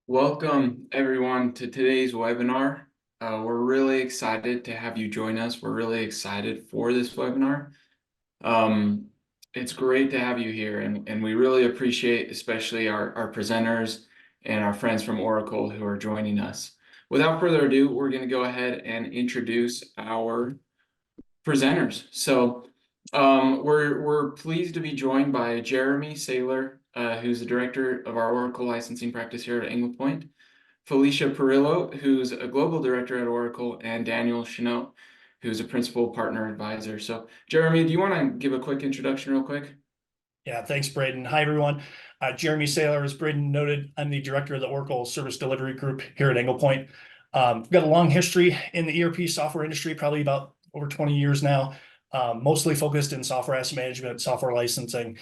Welcome everyone to today's webinar. We're really excited to have you join us. We're really excited for this webinar. Um, it's great to have you here, and we really appreciate especially our presenters and our friends from Oracle who are joining us. Without further ado, we're going to go ahead and introduce our presenters. We're pleased to be joined by Jeremy Sayler, who's the director of our Oracle licensing practice here at Anglepoint, Felicia Parilo, who's a global director at Oracle, and Daniel Shinaut, who's a principal partner advisor. So, Jeremy, do you want to give a quick introduction real quick? Yeah, thanks, Braden. Hi, everyone. Jeremy Sayler, as Braden noted, I'm the director of the Oracle Service Delivery Group here at Anglepoint. We've got a long history in the ERP software industry, probably about over 20 years now, mostly focused in software asset management, software licensing.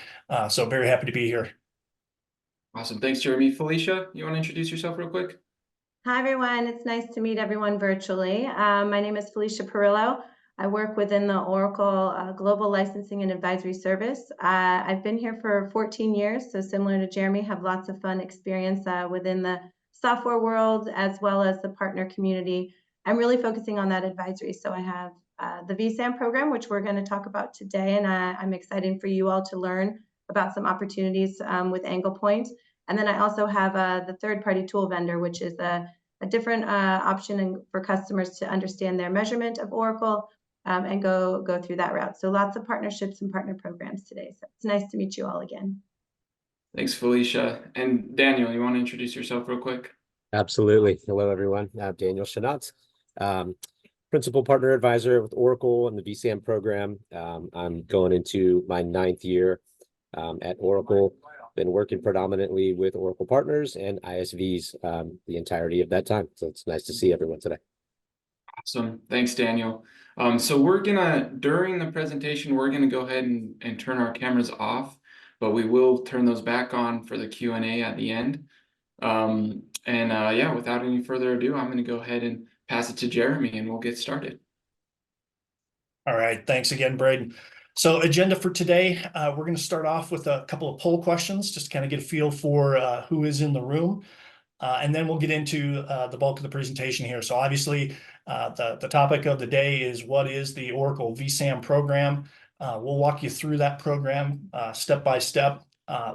So very happy to be here. Awesome. Thanks, Jeremy. Felicia, you want to introduce yourself real quick? Hi, everyone. It's nice to meet everyone virtually. My name is Felicia Parilo. I work within the Oracle Global Licensing and Advisory Service. I've been here for 14 years, so similar to Jeremy, have lots of fun experience within the software world as well as the partner community. I'm really focusing on that advisory. So I have the VSAM program, which we're going to talk about today, and I'm excited for you all to learn about some opportunities with Anglepoint. And then I also have the third-party tool vendor, which is a different option for customers to understand their measurement of Oracle and go through that route. So lots of partnerships and partner programs today. So it's nice to meet you all again. Thanks, Felicia. And Daniel, you want to introduce yourself real quick? Absolutely. Hello, everyone. I'm Daniel Shinaut, Principal Partner Advisor with Oracle and the VSAM program. I'm going into my 9th year at Oracle. Been working predominantly with Oracle partners and ISVs the entirety of that time. So it's nice to see everyone today. Awesome. Thanks, Daniel. So during the presentation, we're gonna go ahead and turn our cameras off, but we will turn those back on for the Q&A at the end. Yeah, without any further ado, I'm gonna go ahead and pass it to Jeremy and we'll get started. All right. Thanks again, Braden. So agenda for today, we're going to start off with a couple of poll questions, just to kind of get a feel for who is in the room. And then we'll get into the bulk of the presentation here. So obviously, the topic of the day is what is the Oracle VSAM program? We'll walk you through that program step by step.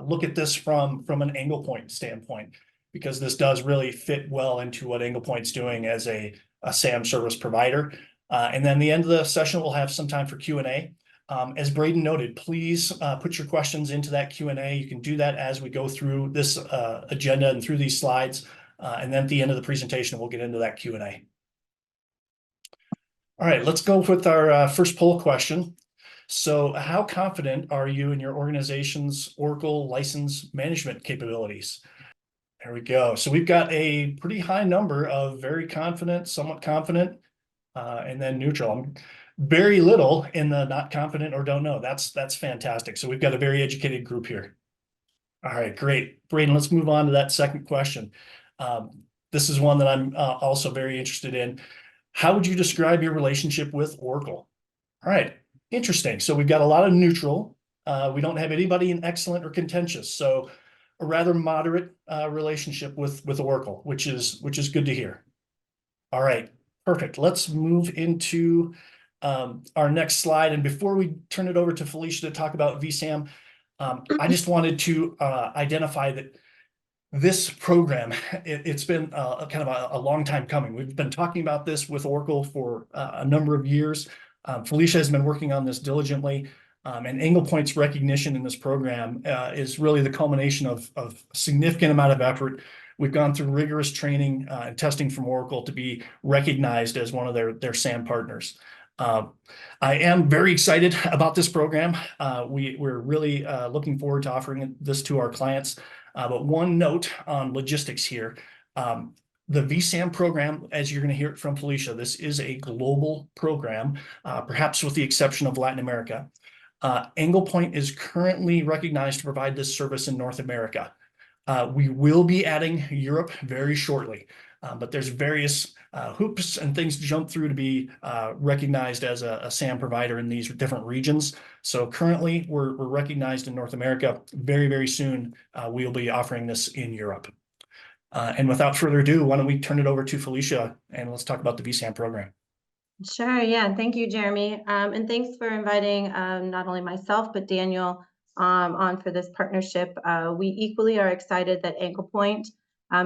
Look at this from an Anglepoint standpoint, because this does really fit well into what Anglepoint's doing as a SAM service provider. And then the end of the session, we'll have some time for Q&A. As Braden noted, please put your questions into that Q&A. You can do that as we go through this agenda and through these slides. And then at the end of the presentation, we'll get into that Q&A. All right, let's go with our first poll question. So how confident are you in your organization's Oracle license management capabilities? There we go. So we've got a pretty high number of very confident, somewhat confident, and then neutral. Very little in the not confident or don't know. That's fantastic. So we've got a very educated group here. All right, great. Braden, let's move on to that second question. This is one that I'm also very interested in. How would you describe your relationship with Oracle? All right, interesting. So we've got a lot of neutral. We don't have anybody in excellent or contentious. So a rather moderate relationship with Oracle, which is good to hear. All right, perfect. Let's move into our next slide. And before we turn it over to Felicia to talk about VSAM, I just wanted to identify that this program, it's been kind of a long time coming. We've been talking about this with Oracle for a number of years. Felicia has been working on this diligently. And Anglepoint's recognition in this program is really the culmination of a significant amount of effort. We've gone through rigorous training and testing from Oracle to be recognized as one of their SAM partners. I am very excited about this program. We're really looking forward to offering this to our clients. But one note on logistics here. The VSAM program, as you're going to hear it from Felicia, this is a global program, perhaps with the exception of Latin America. Anglepoint is currently recognized to provide this service in North America. We will be adding Europe very shortly, but there's various hoops and things to jump through to be recognized as a SAM provider in these different regions. So currently we're recognized in North America. Very, very soon we'll be offering this in Europe. And without further ado, why don't we turn it over to Felicia and let's talk about the VSAM program. Sure, yeah, thank you, Jeremy. And thanks for inviting not only myself, but Daniel on for this partnership. We equally are excited that Anglepoint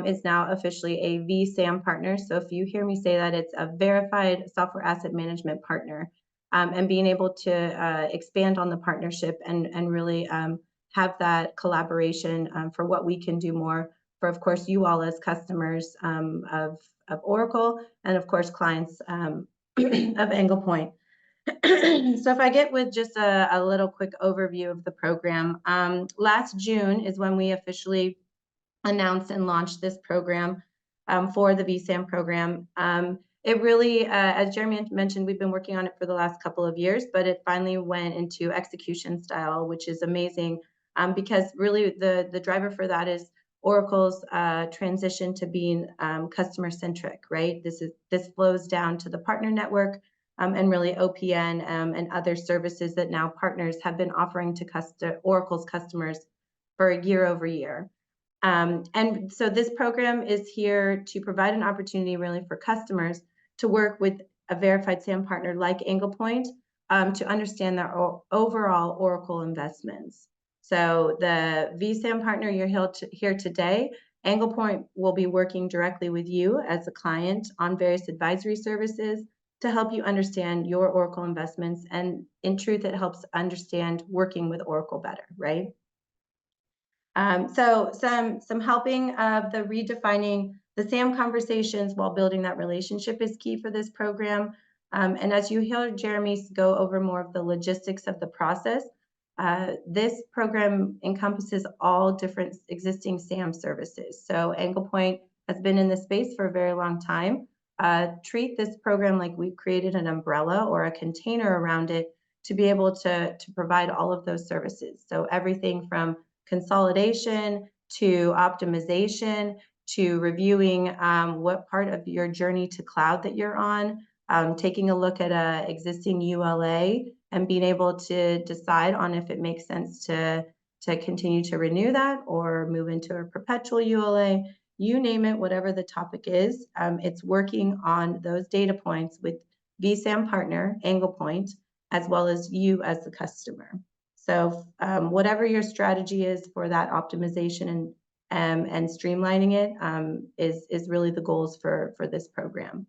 is now officially a VSAM partner. So if you hear me say that, it's a verified software asset management partner. And being able to expand on the partnership and really have that collaboration for what we can do more for, of course, you all as customers of Oracle, and of course, clients of Anglepoint. So if I get with just a little quick overview of the program, last June is when we officially announced and launched this program for the VSAM program. It really, as Jeremy mentioned, we've been working on it for the last couple of years, but it finally went into execution style, which is amazing because really the driver for that is Oracle's transition to being customer-centric, right? This flows down to the partner network and really OPN and other services that now partners have been offering to Oracle's customers for year over year. And so this program is here to provide an opportunity really for customers to work with a verified SAM partner like Anglepoint to understand their overall Oracle investments. So the VSAM partner you're here today, Anglepoint will be working directly with you as a client on various advisory services to help you understand your Oracle investments. And in truth, it helps understand working with Oracle better, right? So some helping of the redefining the SAM conversations while building that relationship is key for this program. And as you hear Jeremy go over more of the logistics of the process, this program encompasses all different existing SAM services. So Anglepoint has been in this space for a very long time. Treat this program like we've created an umbrella or a container around it to be able to provide all of those services. So everything from consolidation to optimization to reviewing what part of your journey to cloud that you're on, taking a look at a existing ULA and being able to decide on if it makes sense to continue to renew that or move into a perpetual ULA, you name it, whatever the topic is, it's working on those data points with VSAM partner, Anglepoint, as well as you as the customer. So whatever your strategy is for that optimization and streamlining it is really the goals for this program.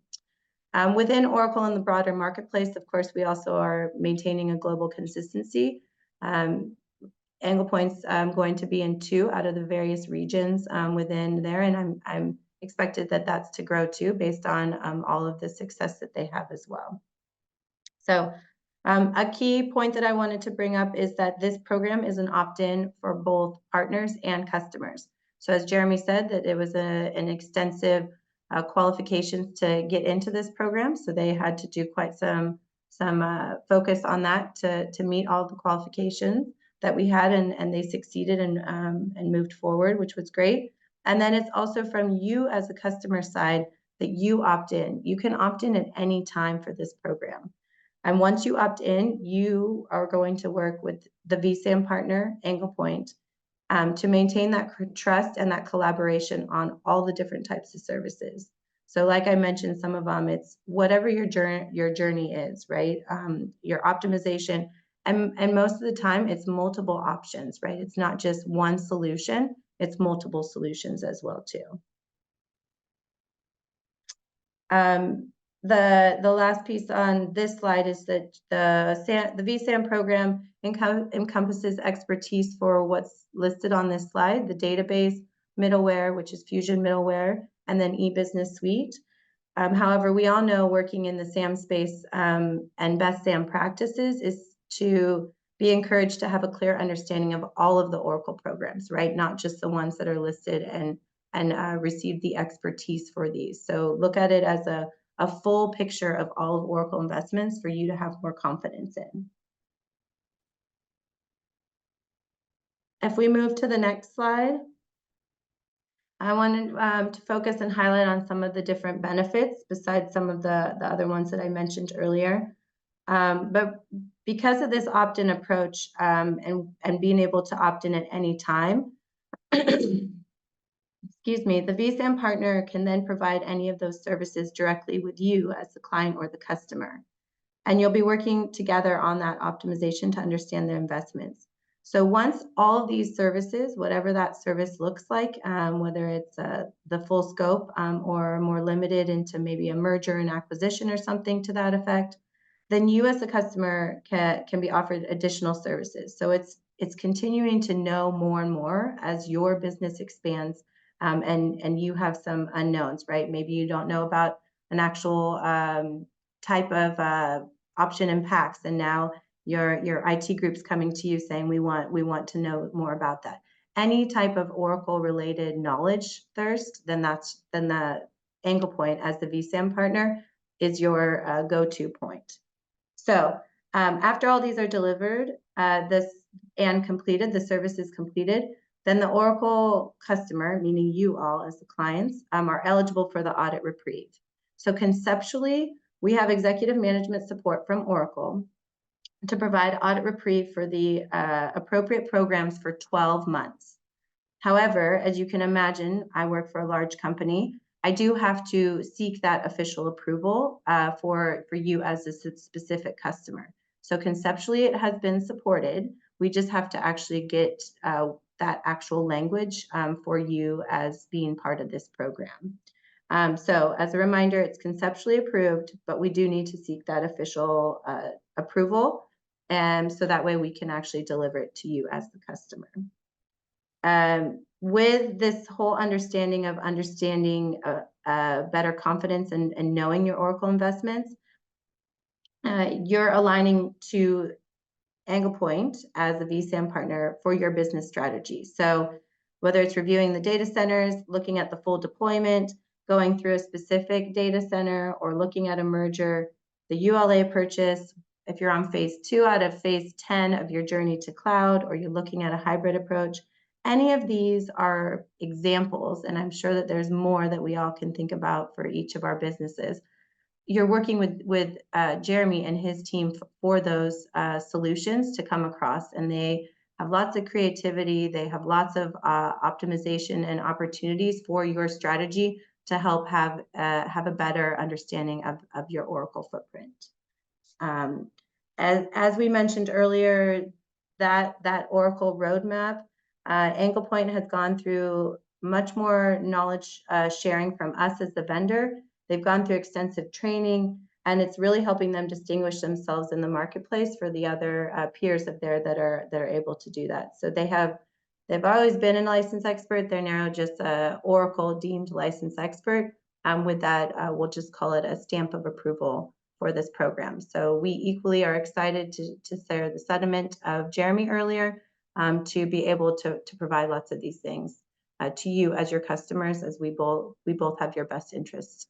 Within Oracle and the broader marketplace, of course, we also are maintaining a global consistency. Anglepoint's going to be in 2 out of the various regions within there, and I'm expected that that's to grow too, based on all of the success that they have as well. So a key point that I wanted to bring up is that this program is an opt-in for both partners and customers. So as Jeremy said, that it was an extensive qualifications to get into this program. So they had to do quite some focus on that to meet all the qualifications that we had, and they succeeded and moved forward, which was great. And then it's also from you as a customer side that you opt in. You can opt in at any time for this program. And once you opt in, you are going to work with the VSAM partner, Anglepoint, to maintain that trust and that collaboration on all the different types of services. So like I mentioned, some of them, it's whatever your journey is, right? Your optimization, and most of the time it's multiple options, right? It's not just one solution, it's multiple solutions as well too. The last piece on this slide is that the VSAM program encompasses expertise for what's listed on this slide, the database, middleware, which is Fusion middleware, and then e-business suite. However, we all know working in the SAM space and best SAM practices is to be encouraged to have a clear understanding of all of the Oracle programs, right? Not just the ones that are listed and receive the expertise for these. So look at it as a full picture of all of Oracle investments for you to have more confidence in. If we move to the next slide, I wanted to focus and highlight on some of the different benefits besides some of the other ones that I mentioned earlier. But because of this opt-in approach and being able to opt in at any time, excuse excuse me, the VSAM partner can then provide any of those services directly with you as the client or the customer. And you'll be working together on that optimization to understand their investments. So once all of these services, whatever that service looks like, whether it's the full scope or more limited into maybe a merger and acquisition or something to that effect, then you as a customer can be offered additional services. So it's continuing to know more and more as your business expands, and you have some unknowns, right? Maybe you don't know about an actual type of option and packs, and now your IT group's coming to you saying we want to know more about that. Any type of Oracle related knowledge thirst, then the Anglepoint as the VSAM partner is your go-to point. So after all these are delivered, and completed, the service is completed, then the Oracle customer, meaning you all as the clients, are eligible for the audit reprieve. So conceptually, we have executive management support from Oracle to provide audit reprieve for the appropriate programs for 12 months. However, as you can imagine, I work for a large company. I do have to seek that official approval for you as a specific customer. So conceptually, it has been supported. We just have to actually get that actual language for you as being part of this program. So as a reminder, it's conceptually approved, but we do need to seek that official approval. And so that way we can actually deliver it to you as the customer. With this whole understanding of better confidence and knowing your Oracle investments, you're aligning to Anglepoint as a VSAM partner for your business strategy. So whether it's reviewing the data centers, looking at the full deployment, going through a specific data center, or looking at a merger, the ULA purchase, if you're on phase 2 out of phase 10 of your journey to cloud, or you're looking at a hybrid approach, any of these are examples, and I'm sure that there's more that we all can think about for each of our businesses. You're working with Jeremy and his team for those solutions to come across, and they have lots of creativity. They have lots of optimization and opportunities for your strategy to help have a better understanding of your Oracle footprint. As we mentioned earlier, that Oracle roadmap, Anglepoint has gone through much more knowledge sharing from us as the vendor. They've gone through extensive training, and it's really helping them distinguish themselves in the marketplace for the other peers of theirs that are able to do that. So they've always been a licensed expert. They're now just a Oracle deemed licensed expert. With that, we'll just call it a stamp of approval for this program. So we equally are excited to share the sentiment of Jeremy earlier, to be able to provide lots of these things to you as your customers, as we both have your best interests.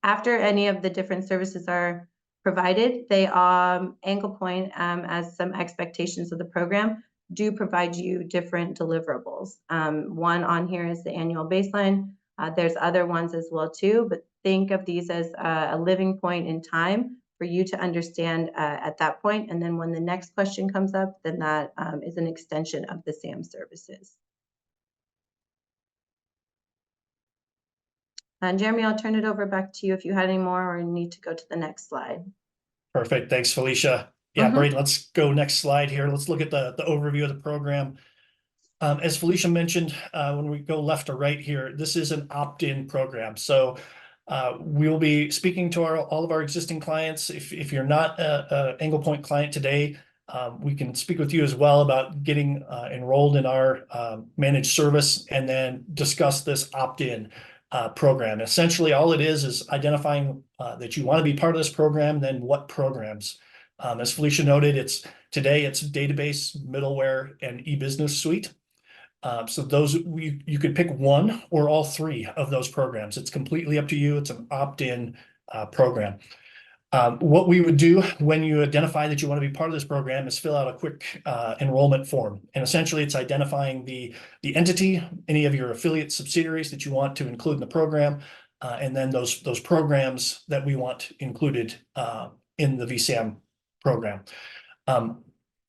After any of the different services are provided, they Anglepoint, as some expectations of the program, do provide you different deliverables. One on here is the annual baseline. There's other ones as well too, but think of these as a living point in time for you to understand at that point. And then when the next question comes up, then that is an extension of the SAM services. Jeremy, I'll turn it over back to you if you had any more or need to go to the next slide. Perfect. Thanks, Felicia. Yeah, Braden, let's go next slide here. Let's look at the overview of the program. As Felicia mentioned, when we go left to right here, this is an opt-in program. So we'll be speaking to all of our existing clients. If you're not a Anglepoint client today, we can speak with you as well about getting enrolled in our managed service, and then discuss this opt-in program. Essentially, all it is identifying that you want to be part of this program, then what programs. As Felicia noted, today it's database, middleware, and e-business suite. So those you could pick one or all three of those programs. It's completely up to you. It's an opt-in program. What we would do when you identify that you want to be part of this program is fill out a quick enrollment form. And essentially it's identifying the entity, any of your affiliate subsidiaries that you want to include in the program, and then those programs that we want included in the VSAM program.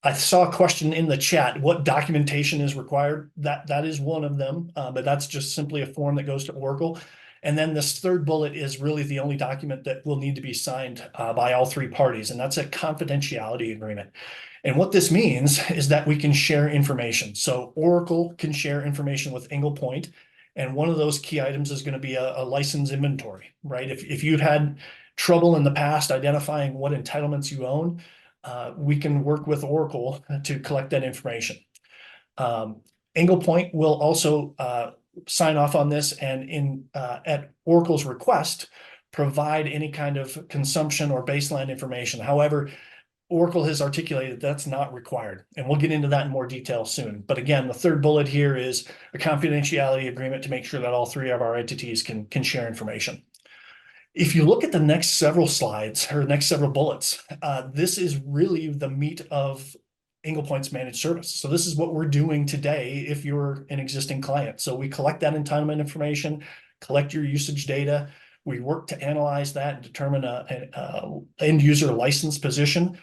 I saw a question in the chat, what documentation is required? That is one of them, but that's just simply a form that goes to Oracle. And then this third bullet is really the only document that will need to be signed by all three parties, and that's a confidentiality agreement. And what this means is that we can share information. So Oracle can share information with Anglepoint, and one of those key items is going to be a license inventory, right? If you've had trouble in the past identifying what entitlements you own, we can work with Oracle to collect that information. Anglepoint will also sign off on this, and at Oracle's request, provide any kind of consumption or baseline information. However, Oracle has articulated that's not required, and we'll get into that in more detail soon. But again, the third bullet here is a confidentiality agreement to make sure that all three of our entities can share information. If you look at the next several slides or next several bullets, this is really the meat of Anglepoint's managed service. So this is what we're doing today if you're an existing client. So we collect that entitlement information, collect your usage data. We work to analyze that and determine a end user license position.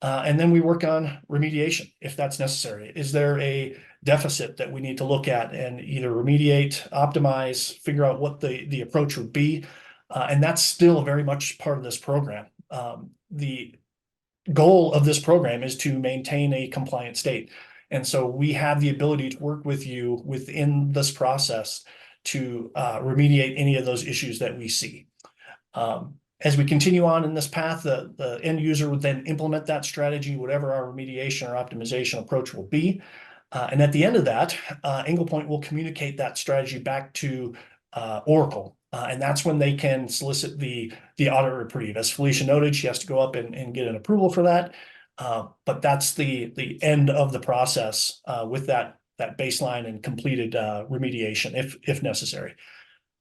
And then we work on remediation if that's necessary. Is there a deficit that we need to look at and either remediate, optimize, figure out what the approach would be? And that's still very much part of this program. The goal of this program is to maintain a compliant state. And so we have the ability to work with you within this process to remediate any of those issues that we see. As we continue on in this path, the end user would then implement that strategy, whatever our remediation or optimization approach will be. And at the end of that, Anglepoint will communicate that strategy back to Oracle. And that's when they can solicit the audit reprieve. As Felicia noted, she has to go up and get an approval for that. But that's the end of the process with that baseline and completed remediation if necessary.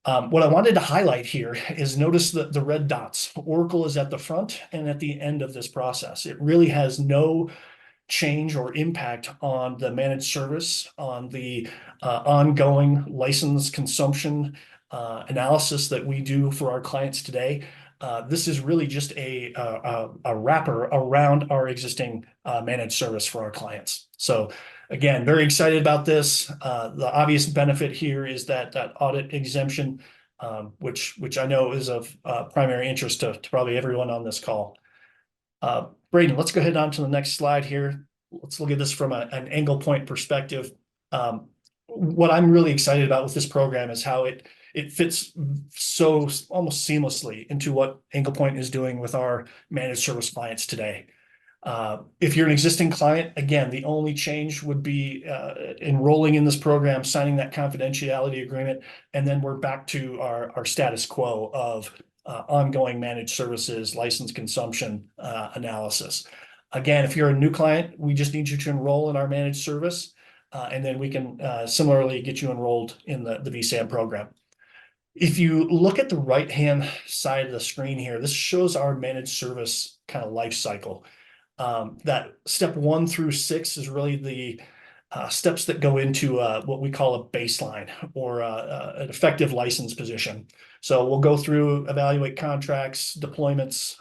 What I wanted to highlight here is notice the red dots. Oracle is at the front and at the end of this process. It really has no change or impact on the managed service, on the ongoing license consumption analysis that we do for our clients today. This is really just a wrapper around our existing managed service for our clients. So again, very excited about this. The obvious benefit here is that audit exemption, which I know is of primary interest to probably everyone on this call. Braden, let's go ahead on to the next slide here. Let's look at this from an Anglepoint perspective. What I'm really excited about with this program is how it fits so almost seamlessly into what Anglepoint is doing with our managed service clients today. If you're an existing client, again, the only change would be enrolling in this program, signing that confidentiality agreement, and then we're back to our status quo of ongoing managed services, license consumption analysis. Again, if you're a new client, we just need you to enroll in our managed service, and then we can similarly get you enrolled in the VSAM program. If you look at the right-hand side of the screen here, this shows our managed service kind of life cycle. That step 1 through 6 is really the steps that go into what we call a baseline or an effective license position. So we'll go through, evaluate contracts, deployments,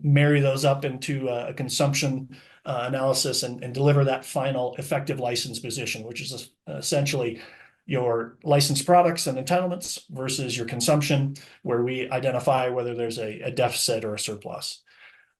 marry those up into a consumption analysis and deliver that final effective license position, which is essentially your licensed products and entitlements versus your consumption, where we identify whether there's a deficit or a surplus.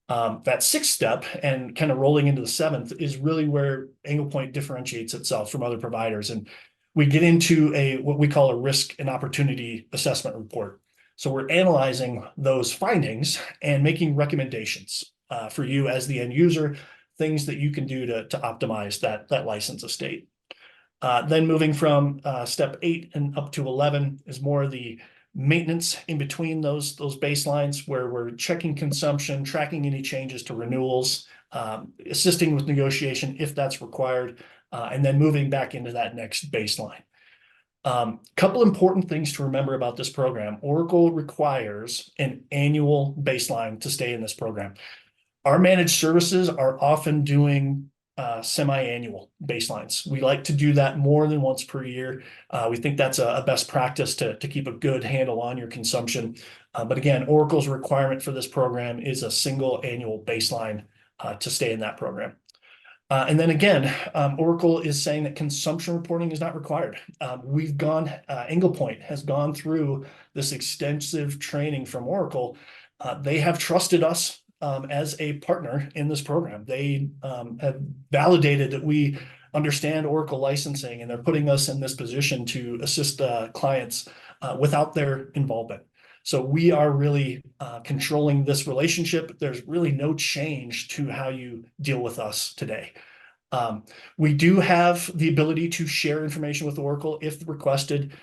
That 6th step and kind of rolling into the 7th is really where Anglepoint differentiates itself from other providers. And we get into what we call a risk and opportunity assessment report. So we're analyzing those findings and making recommendations for you as the end user, things that you can do to optimize that license estate. Then moving from step 8 and up to 11 is more of the maintenance in between those baselines, where we're checking consumption, tracking any changes to renewals, assisting with negotiation if that's required, and then moving back into that next baseline. Couple important things to remember about this program. Oracle requires an annual baseline to stay in this program. Our managed services are often doing semi-annual baselines. We like to do that more than once per year. We think that's a best practice to keep a good handle on your consumption. But again, Oracle's requirement for this program is a single annual baseline to stay in that program. And then again, Oracle is saying that consumption reporting is not required. Anglepoint has gone through this extensive training from Oracle. They have trusted us as a partner in this program. They have validated that we understand Oracle licensing, and they're putting us in this position to assist clients without their involvement. So we are really controlling this relationship. There's really no change to how you deal with us today. We do have the ability to share information with Oracle if requested.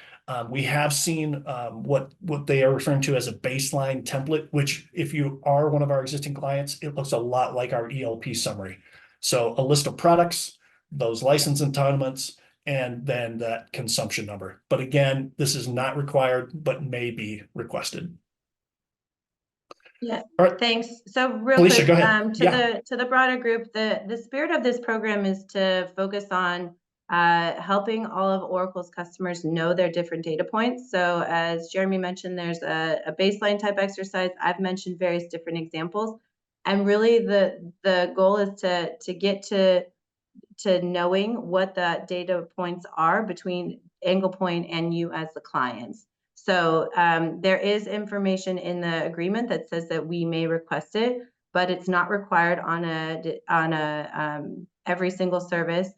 We have seen what they are referring to as a baseline template, which if you are one of our existing clients, it looks a lot like our ELP summary. So a list of products, those license entitlements, and then that consumption number. But again, this is not required, but may be requested. Yeah, All right. thanks. So real Felicia, quick, go ahead. to the broader group, the spirit of this program is to focus on helping all of Oracle's customers know their different data points. So as Jeremy mentioned, there's a baseline type exercise. I've mentioned various different examples, and really the goal is to get to knowing what the data points are between Anglepoint and you as the clients. So there is information in the agreement that says that we may request it, but it's not required on every single service.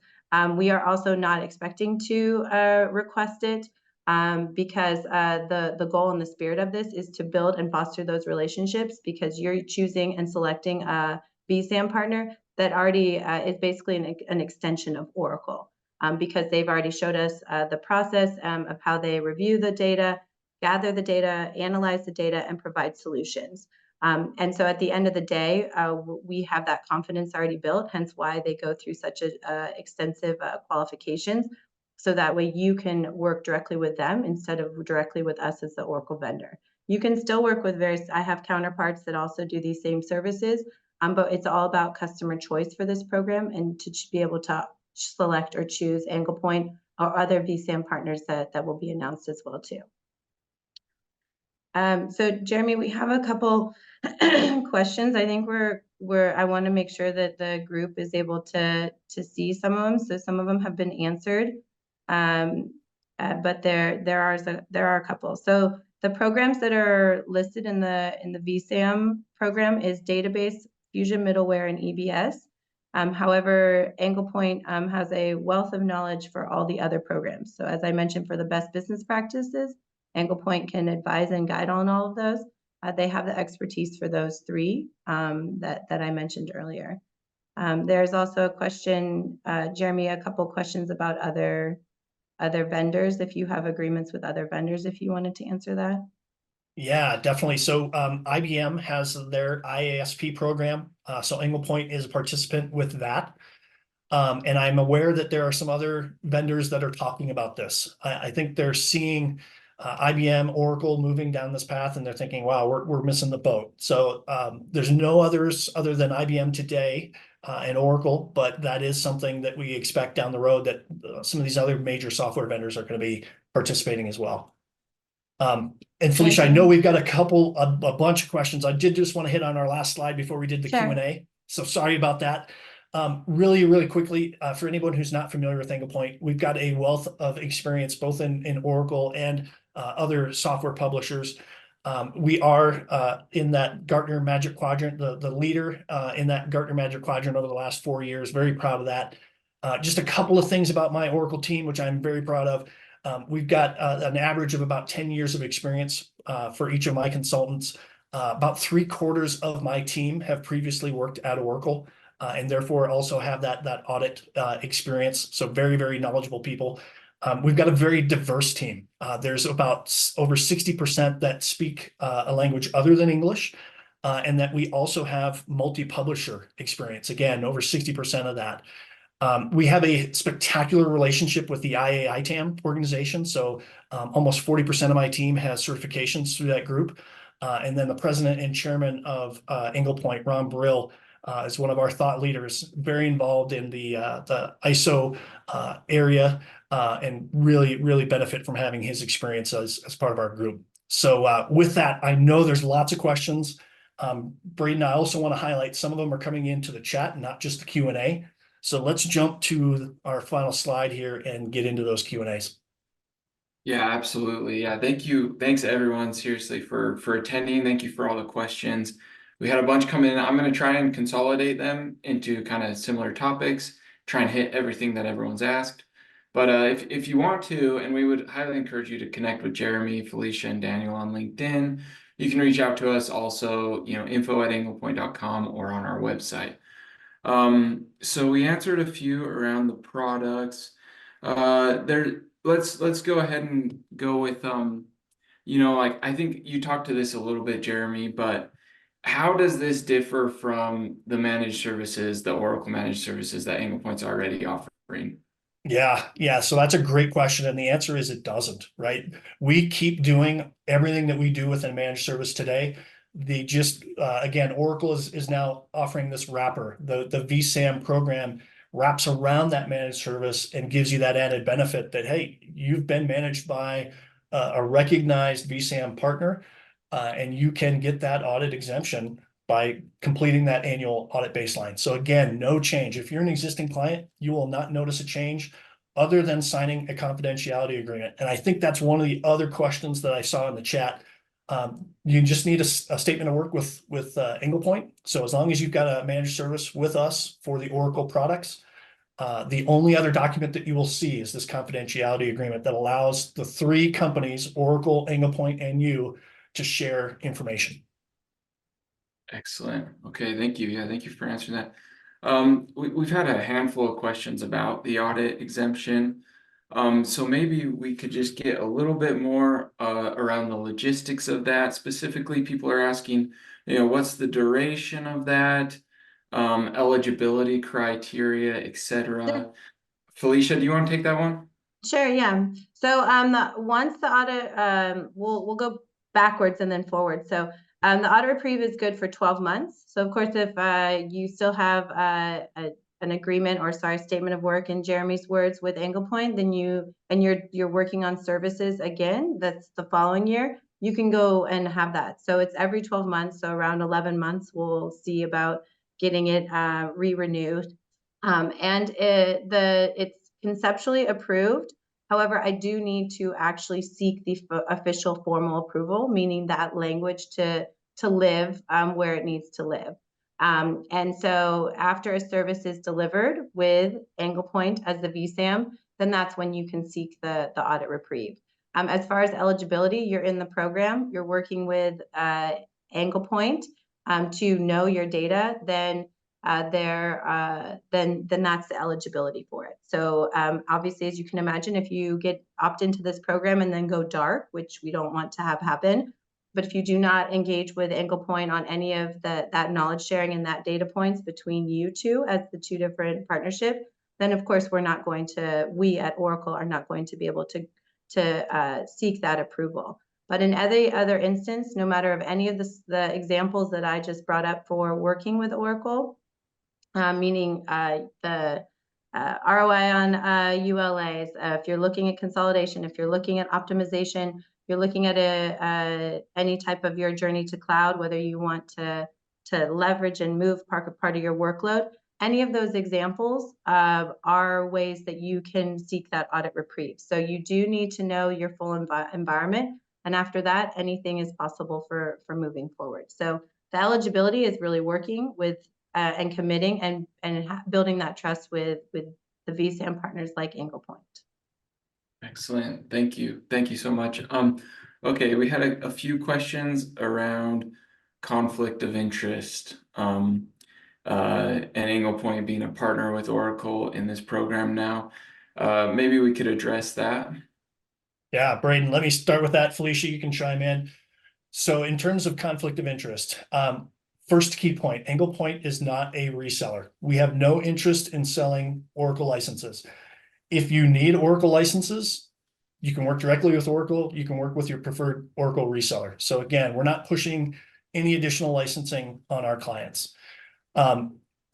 We are also not expecting to request it because the goal and the spirit of this is to build and foster those relationships, because you're choosing and selecting a VSAM partner that already is basically an extension of Oracle, because they've already showed us the process of how they review the data, gather the data, analyze the data, and provide solutions. And so at the end of the day, we have that confidence already built, hence why they go through such extensive qualifications, so that way you can work directly with them instead of directly with us as the Oracle vendor. You can still work with I have counterparts that also do these same services, but it's all about customer choice for this program, and to be able to select or choose Anglepoint or other VSAM partners that will be announced as well too. So Jeremy, we have a couple questions. I think I want to make sure that the group is able to see some of them. So some of them have been answered, but there are a couple. So the programs that are listed in the VSAM program is database, Fusion middleware, and EBS. However, Anglepoint has a wealth of knowledge for all the other programs. So as I mentioned, for the best business practices, Anglepoint can advise and guide on all of those. They have the expertise for those three that I mentioned earlier. There's also a question, Jeremy, a couple questions about other vendors, if you have agreements with other vendors, if you wanted to answer that. Yeah, definitely. So IBM has their IASP program. So Anglepoint is a participant with that. And I'm aware that there are some other vendors that are talking about this. I think they're seeing IBM, Oracle moving down this path, and they're thinking, wow, we're missing the boat. So there's no others other than IBM today and Oracle, but that is something that we expect down the road, that some of these other major software vendors are going to be participating as well. And Felicia, I know we've got a bunch of questions. I did just want to hit on our last slide before we did the Q&A. So sorry about that. Really quickly, for anyone who's not familiar with Anglepoint, we've got a wealth of experience both in Oracle and other software publishers. We are in that Gartner Magic Quadrant, the leader in that Gartner Magic Quadrant over the last 4 years. Very proud of that. Just a couple of things about my Oracle team, which I'm very proud of. We've got an average of about 10 years of experience for each of my consultants. About 3/4 of my team have previously worked at Oracle. And therefore also have that audit experience. So very knowledgeable people. We've got a very diverse team. There's about over 60% that speak a language other than English, and that we also have multi-publisher experience. Again, over 60% of that. We have a spectacular relationship with the IAITAM organization. So almost 40% of my team has certifications through that group. And then the president and chairman of Anglepoint, Ron Brill, is one of our thought leaders, very involved in the ISO area, and really benefit from having his experience as part of our group. So with that, I know there's lots of questions. Braden, I also want to highlight some of them are coming into the chat, not just the Q&A. So let's jump to our final slide here and get into those Q&As. Yeah, absolutely. Yeah, thank you. Thanks everyone, seriously, for attending. Thank you for all the questions. We had a bunch come in. I'm going to try and consolidate them into kind of similar topics, try and hit everything that everyone's asked. But if you want to, and we would highly encourage you to connect with Jeremy, Felicia, and Daniel on LinkedIn. You can reach out to us also, info@anglepoint.com or on our website. So we answered a few around the products. Let's go ahead and go with like I think you talked to this a little bit, Jeremy, but how does this differ from the managed services, the Oracle managed services that Anglepoint's already offering? Yeah. So that's a great question. And the answer is it doesn't, right? We keep doing everything that we do within managed service today. Again, Oracle is now offering this wrapper. The VSAM program wraps around that managed service and gives you that added benefit that, hey, you've been managed by a recognized VSAM partner, and you can get that audit exemption by completing that annual audit baseline. So again, no change. If you're an existing client, you will not notice a change other than signing a confidentiality agreement. And I think that's one of the other questions that I saw in the chat. You just need a statement of work with Anglepoint. So as long as you've got a managed service with us for the Oracle products, the only other document that you will see is this confidentiality agreement that allows the three companies, Oracle, Anglepoint, and you, to share information. Excellent. Okay, thank you. Yeah, thank you for answering that. We've had a handful of questions about the audit exemption. So maybe we could just get a little bit more around the logistics of that. Specifically, people are asking, what's the duration of that, eligibility criteria, etc. Felicia, do you want to take that one? Sure, yeah. So once the audit, we'll go backwards and then forward. So the audit reprieve is good for 12 months. So of course, if you still have an agreement or statement of work in Jeremy's words with Anglepoint, then you're working on services again, that's the following year, you can go and have that. So it's every 12 months. So around 11 months, we'll see about getting it re-renewed. And it's conceptually approved. However, I do need to actually seek the official formal approval, meaning that language to live where it needs to live. And so after a service is delivered with Anglepoint as the VSAM, then that's when you can seek the audit reprieve. As far as eligibility, you're in the program, you're working with Anglepoint to know your data, then that's the eligibility for it. So obviously, as you can imagine, if you opt into this program and then go dark, which we don't want to have happen, but if you do not engage with Anglepoint on any of that knowledge sharing and that data points between you two as the two different partnerships, then of course we at Oracle are not going to be able to seek that approval. But in every other instance, no matter of any of the examples that I just brought up for working with Oracle, meaning the ROI on ULAs, if you're looking at consolidation, if you're looking at optimization, you're looking at any type of your journey to cloud, whether you want to leverage and move part of your workload, any of those examples are ways that you can seek that audit reprieve. So you do need to know your full environment. And after that, anything is possible for moving forward. So the eligibility is really working with and committing and building that trust with the VSAM partners like Anglepoint. Excellent. Thank you. Thank you so much. Okay, we had a few questions around conflict of interest. And Anglepoint being a partner with Oracle in this program now. Maybe we could address that. Yeah, Braden, let me start with that. Felicia, you can chime in. So in terms of conflict of interest, first key point, Anglepoint is not a reseller. We have no interest in selling Oracle licenses. If you need Oracle licenses, you can work directly with Oracle. You can work with your preferred Oracle reseller. So again, we're not pushing any additional licensing on our clients.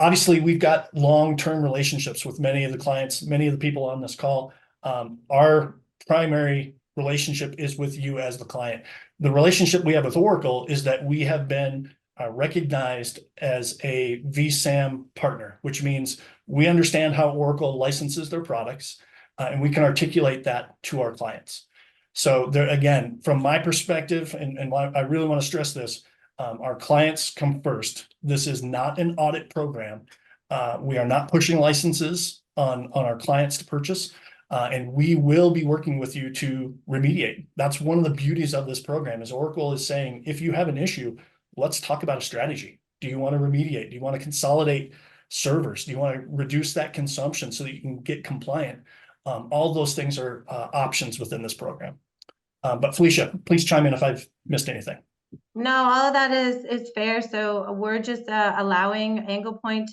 Obviously, we've got long-term relationships with many of the clients, many of the people on this call. Our primary relationship is with you as the client. The relationship we have with Oracle is that we have been recognized as a VSAM partner, which means we understand how Oracle licenses their products, and we can articulate that to our clients. So there, again, from my perspective, and I really want to stress this, our clients come first. This is not an audit program. We are not pushing licenses on our clients to purchase, and we will be working with you to remediate. That's one of the beauties of this program is Oracle is saying, if you have an issue, let's talk about a strategy. Do you want to remediate? Do you want to consolidate servers? Do you want to reduce that consumption so that you can get compliant? All those things are options within this program. But Felicia, please chime in if I've missed anything. No, all of that is fair. So we're just allowing Anglepoint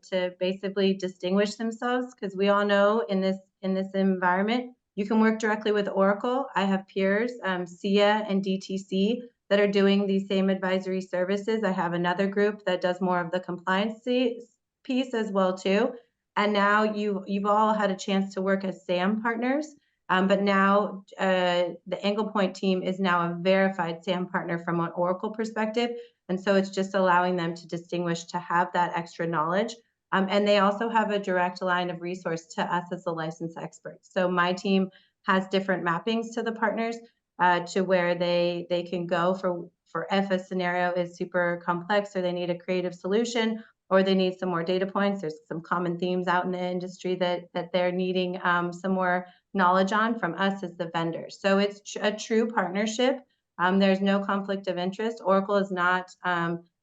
to basically distinguish themselves, because we all know in this environment you can work directly with Oracle. I have peers, SIA and DTC, that are doing these same advisory services. I have another group that does more of the compliance piece as well too. And now you've all had a chance to work as SAM partners. But now the Anglepoint team is now a verified SAM partner from an Oracle perspective. And so it's just allowing them to distinguish, to have that extra knowledge. And they also have a direct line of resource to us as the license experts. So my team has different mappings to the partners to where they can go for if a scenario is super complex or they need a creative solution, or they need some more data points. There's some common themes out in the industry that they're needing some more knowledge on from us as the vendor. So it's a true partnership. There's no conflict of interest. Oracle is not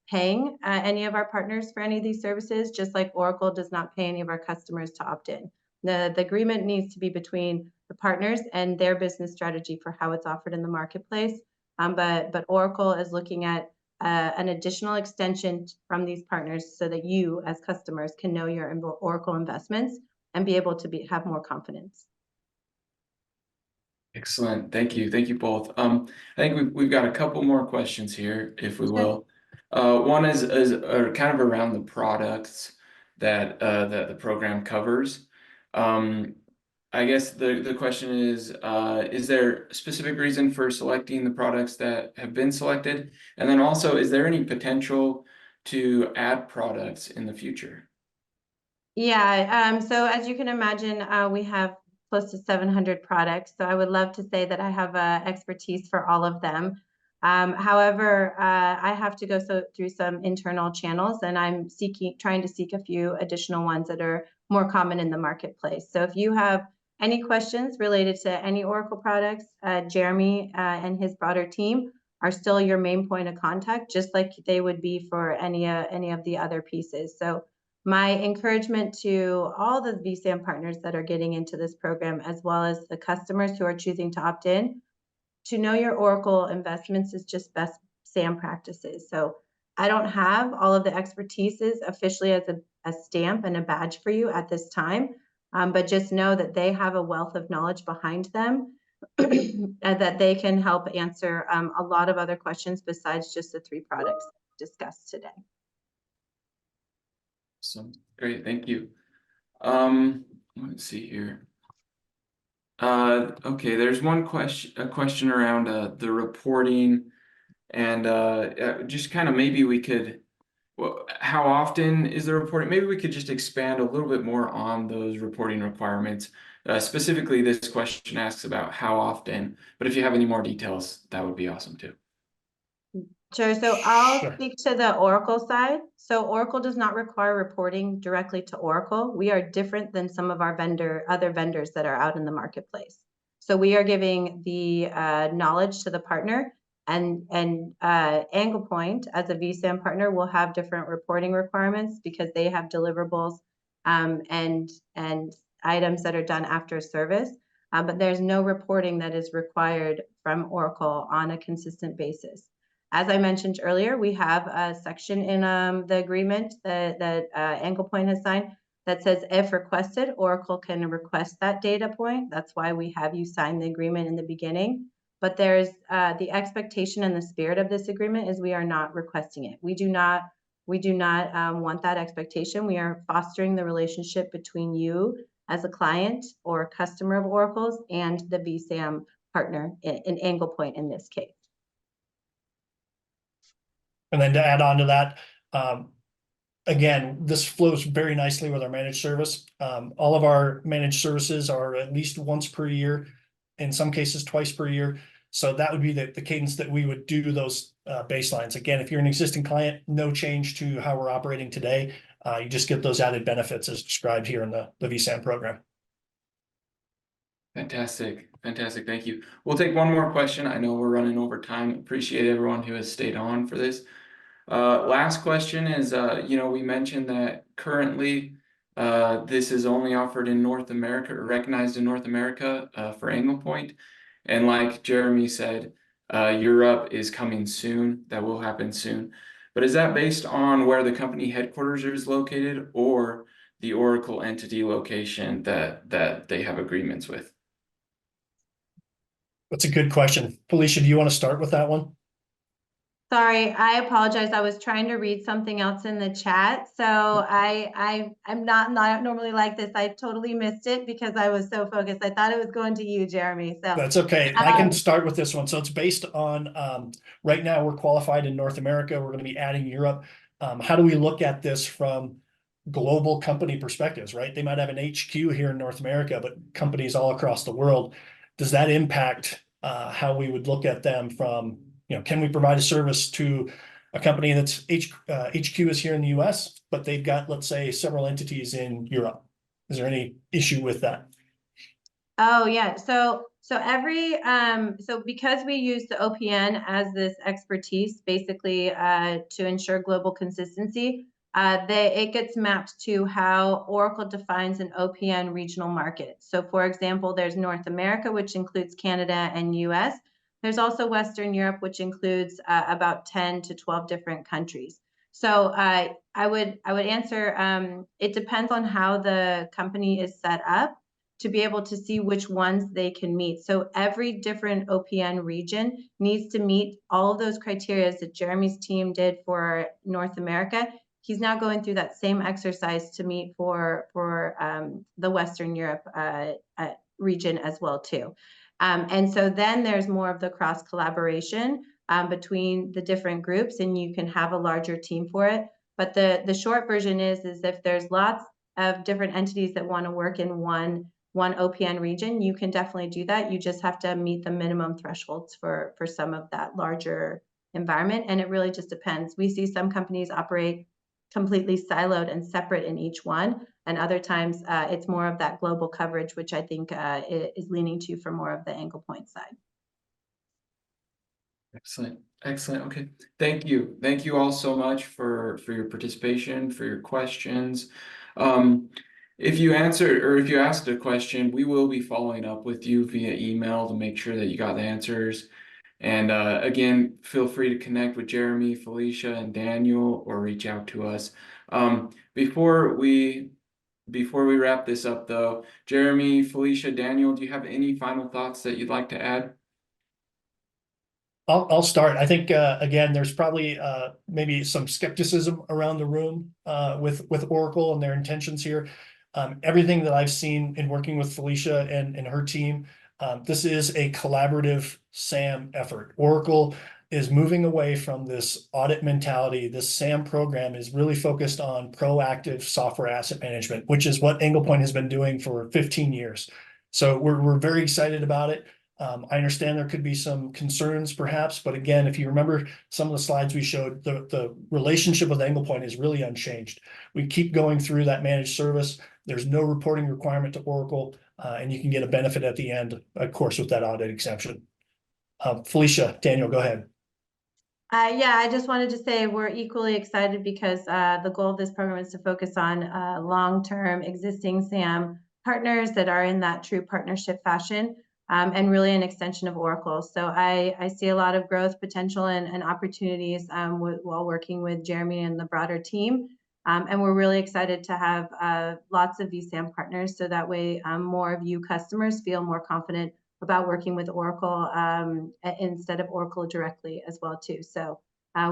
paying any of our partners for any of these services, just like Oracle does not pay any of our customers to opt in. The agreement needs to be between the partners and their business strategy for how it's offered in the marketplace. But Oracle is looking at an additional extension from these partners so that you as customers can know your Oracle investments and be able to have more confidence. Excellent. Thank you. Thank you both. I think we've got a couple more questions here, if we will. One is kind of around the products that the program covers. I guess the question is there a specific reason for selecting the products that have been selected? And then also, is there any potential to add products in the future? Yeah, so as you can imagine, we have close to 700 products. So I would love to say that I have expertise for all of them. However, I have to go through some internal channels, and I'm trying to seek a few additional ones that are more common in the marketplace. So if you have any questions related to any Oracle products, Jeremy and his broader team are still your main point of contact, just like they would be for any of the other pieces. So my encouragement to all the VSAM partners that are getting into this program, as well as the customers who are choosing to opt in, to know your Oracle investments is just best SAM practices. So I don't have all of the expertises officially as a stamp and a badge for you at this time, but just know that they have a wealth of knowledge behind them that they can help answer a lot of other questions besides just the 3 products discussed today. So great, thank you. Let's see here. Okay, there's a question around the reporting, and just kind of maybe we could, well, how often is the reporting? Maybe we could just expand a little bit more on those reporting requirements. Specifically, this question asks about how often, but if you have any more details, that would be awesome too. Sure. So I'll speak to the Oracle side. So Oracle does not require reporting directly to Oracle. We are different than some of our other vendors that are out in the marketplace. So we are giving the knowledge to the partner, and Anglepoint as a VSAM partner will have different reporting requirements because they have deliverables and items that are done after service. But there's no reporting that is required from Oracle on a consistent basis. As I mentioned earlier, we have a section in the agreement that Anglepoint has signed that says if requested, Oracle can request that data point. That's why we have you sign the agreement in the beginning. But there's the expectation and the spirit of this agreement is we are not requesting it. We do not want that expectation. We are fostering the relationship between you as a client or customer of Oracle's and the VSAM partner in Anglepoint in this case. And then to add on to that, again, this flows very nicely with our managed service. All of our managed services are at least once per year, in some cases twice per year. So that would be the cadence that we would do those baselines. Again, if you're an existing client, no change to how we're operating today. You just get those added benefits as described here in the VSAM program. Fantastic. Fantastic. Thank you. We'll take one more question. I know we're running over time. Appreciate everyone who has stayed on for this. Last question is, we mentioned that currently this is only offered in North America or recognized in North America for Anglepoint. And like Jeremy said, Europe is coming soon. That will happen soon. But is that based on where the company headquarters is located or the Oracle entity location that they have agreements with? That's a good question. Felicia, do you want to start with that one? Sorry, I apologize. I was trying to read something else in the chat. So I'm not normally like this. I totally missed it because I was so focused. I thought it was going to you, Jeremy. So That's okay. I can start with this one. So it's based on, right now we're qualified in North America. We're going to be adding Europe. How do we look at this from global company perspectives, right? They might have an HQ here in North America, but companies all across the world. Does that impact how we would look at them from, can we provide a service to a company that's HQ is here in the US, but they've got, let's say, several entities in Europe? Is there any issue with that? Oh yeah, so because we use the OPN as this expertise, basically to ensure global consistency, it gets mapped to how Oracle defines an OPN regional market. So for example, there's North America, which includes Canada and US. There's also Western Europe, which includes about 10 to 12 different countries. So I would answer, it depends on how the company is set up to be able to see which ones they can meet. So every different OPN region needs to meet all of those criteria that Jeremy's team did for North America. He's now going through that same exercise to meet for the Western Europe region as well too. And so then there's more of the cross collaboration between the different groups, and you can have a larger team for it. But the short version is if there's lots of different entities that want to work in one OPN region, you can definitely do that. You just have to meet the minimum thresholds for some of that larger environment. And it really just depends. We see some companies operate completely siloed and separate in each one. And other times it's more of that global coverage, which I think is leaning to for more of the Anglepoint side. Excellent. Excellent. Okay. Thank you. Thank you all so much for your participation, for your questions. If you answered or if you asked a question, we will be following up with you via email to make sure that you got the answers. And again, feel free to connect with Jeremy, Felicia, and Daniel, or reach out to us. Before we wrap this up, though, Jeremy, Felicia, Daniel, do you have any final thoughts that you'd like to add? I'll start. I think again, there's probably maybe some skepticism around the room with Oracle and their intentions here. Everything that I've seen in working with Felicia and her team, this is a collaborative SAM effort. Oracle is moving away from this audit mentality. This SAM program is really focused on proactive software asset management, which is what Anglepoint has been doing for 15 years. So we're very excited about it. I understand there could be some concerns perhaps, but again, if you remember some of the slides we showed, the relationship with Anglepoint is really unchanged. We keep going through that managed service. There's no reporting requirement to Oracle, and you can get a benefit at the end, of course, with that audit exemption. Felicia, Daniel, go ahead. Yeah, I just wanted to say we're equally excited because the goal of this program is to focus on long-term existing SAM partners that are in that true partnership fashion. And really an extension of Oracle. So I see a lot of growth potential and opportunities while working with Jeremy and the broader team. And we're really excited to have lots of VSAM partners so that way more of you customers feel more confident about working with Oracle instead of Oracle directly as well too. So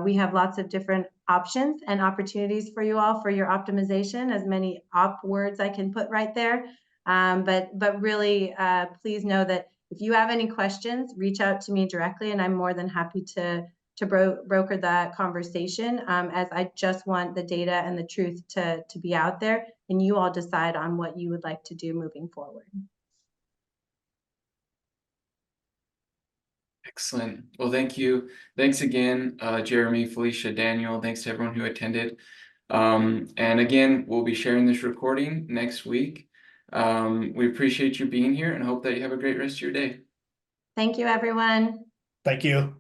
we have lots of different options and opportunities for you all for your optimization, as many op words I can put right there. But really, please know that if you have any questions, reach out to me directly, and I'm more than happy to to broker that conversation, as I just want the data and the truth to be out there, and you all decide on what you would like to do moving forward. Excellent. Well, thank you. Thanks again, Jeremy, Felicia, Daniel. Thanks to everyone who attended. And again, we'll be sharing this recording next week. We appreciate you being here and hope that you have a great rest of your day. Thank you, everyone. Thank you.